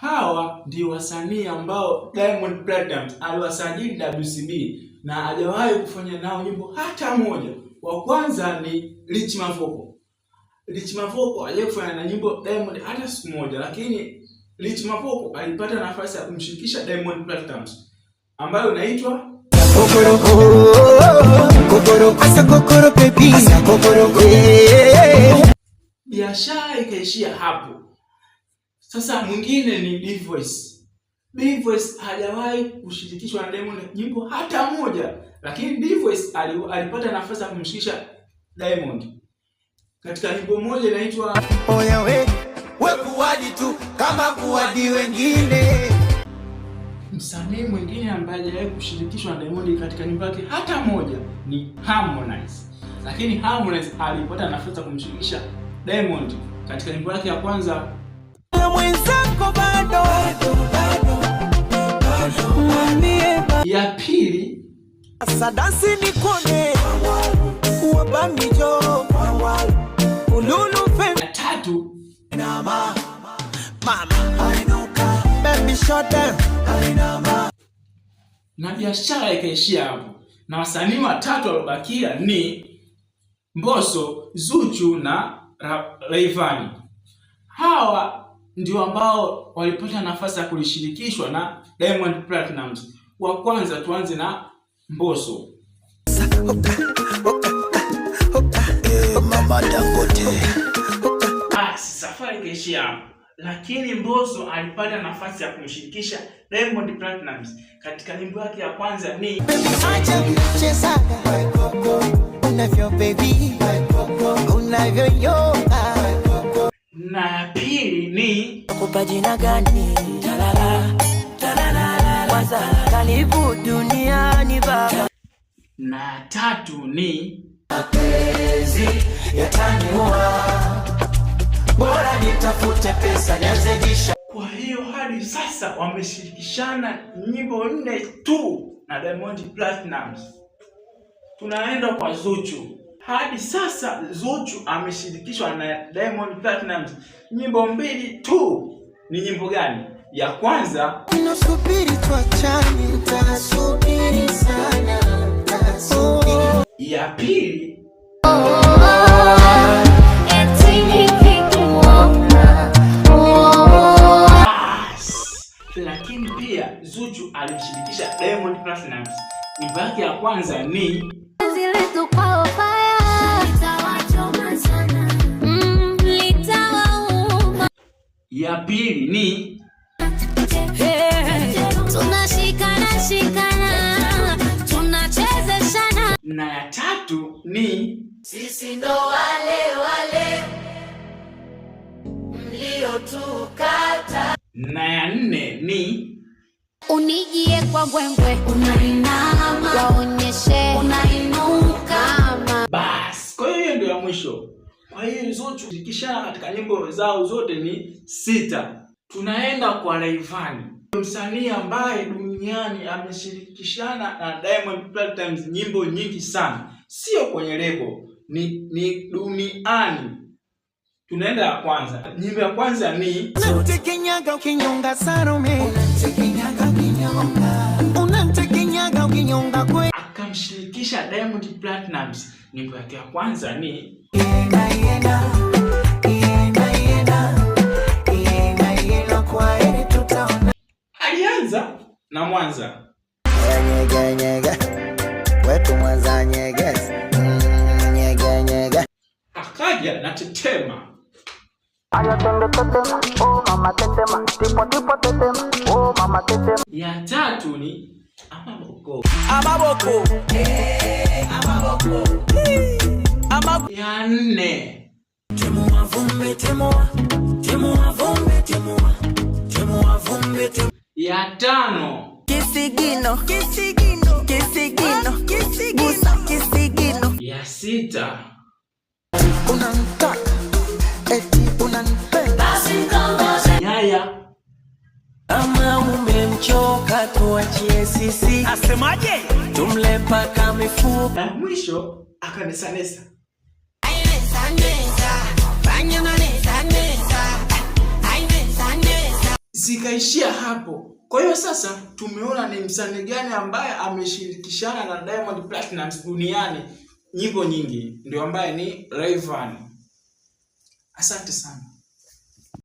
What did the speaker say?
Hawa ndio wasanii ambao Diamond Platnumz aliwasajili WCB na hajawahi kufanya nao nyimbo hata moja. Wa kwanza ni Rich Mavoko. Rich Mavoko hajawahi kufanya na nyimbo Diamond hata siku moja, lakini Rich Mavoko alipata nafasi ya kumshirikisha Diamond Platnumz ambayo inaitwa Kokoro asa kokoro baby asa kokoro. Biashara ikaishia hapo. Sasa mwingine ni D-Voice. D-Voice hajawahi kushirikishwa na Diamond nyimbo hata moja, lakini D-Voice alipata nafasi ya kumshirikisha Diamond katika nyimbo moja inaitwa Oya we kuwadi tu kama kuwadi wengine. Msanii mwingine ambaye hajawahi kushirikishwa na Diamond katika nyimbo yake hata moja ni Harmonize. Lakini Harmonize alipata nafasi ya kumshirikisha Diamond katika nyimbo yake ya kwanza mwenzako bado. Ya pili Sadansi nikone uwabamijo ululu fe. Ya tatu Mama ainuka baby shut down. Na biashara ikaishia hapo. Na wasanii watatu waliobakia ni Mbosso, Zuchu na Rayvanny. Hawa ndio ambao walipata nafasi ya kulishirikishwa na Diamond Platnumz. Wa kwanza tuanze na Mbosso. Mama Dangote. Safari ikaishia hapo. Lakini Mbosso alipata nafasi ya kumshirikisha Diamond Platnumz katika nyimbo yake ya kwanza ni Acha cheza unavyo baby unavyo yoga. Na ya pili ni kupa jina gani? Talala talala waza karibu duniani baba. Na tatu ni mapenzi yataniua, bora nitafute pesa nianzidisha. Kwa hiyo hadi sasa wameshirikishana nyimbo 4 tu na Diamond Platnumz. Tunaenda kwa Zuchu. Hadi sasa Zuchu ameshirikishwa na Diamond Platnumz nyimbo 2 tu. Ni nyimbo gani? Ya kwanza ninasubiri tuachane, nitasubiri sana, nitasubiri. Ya pili lakini pia Zuchu alimshirikisha Diamond Platnumz. Nyimbo yake ya kwanza ni ya pili ni tunashikana shikana tunachezeshana. Na ya tatu ni sisi ndo wale mliotukata. Na ya 4 ni unijie kwa mbwembwe, unainama waonyeshe unainuka. Bas, kwa hiyo ndio ya mwisho. Kwa hiyo Zuchu zikishana katika nyimbo zao zote ni 6. Tunaenda kwa Rayvanny, msanii ambaye duniani ameshirikishana na Diamond Platnumz nyimbo nyingi sana, sio kwenye lebo, ni duniani. Tunaenda ya kwanza. Nyimbo ya kwanza ni unamtekenyaga ukinyonga Salome, unamtekenyaga ukinyonga kwe. Akamshirikisha Diamond Platnumz. Nyimbo yake ya kwanza ni alianza na Mwanza. Wetu Mwanza nyegezi. Akaja na Tetema. Aya tende tetema, oh mama tetema, tipo tetema, oh mama tetema. Ya tatu ni Amaboko. Amaboko. Amaboko. Ya 4 Temua vumbi temua, temua vumbi temua, temua vumbi temua. Ya 5 Kisigino, kisigino, kisigino, kisigino, kisigino. Ya 6 unamtaka eti unanipenda basi ngoja yaya ama umemchoka tuachie sisi. Asemaje? Tumle paka mifupa. Na mwisho akanisanesa. Ainesanesa, fanya manesa nesa. Ainesanesa. zikaishia hapo. Kwa hiyo sasa tumeona ni msanii gani ambaye ameshirikishana na Diamond Platnumz duniani nyimbo nyingi, ndio ambaye ni Rayvanny. Asante sana.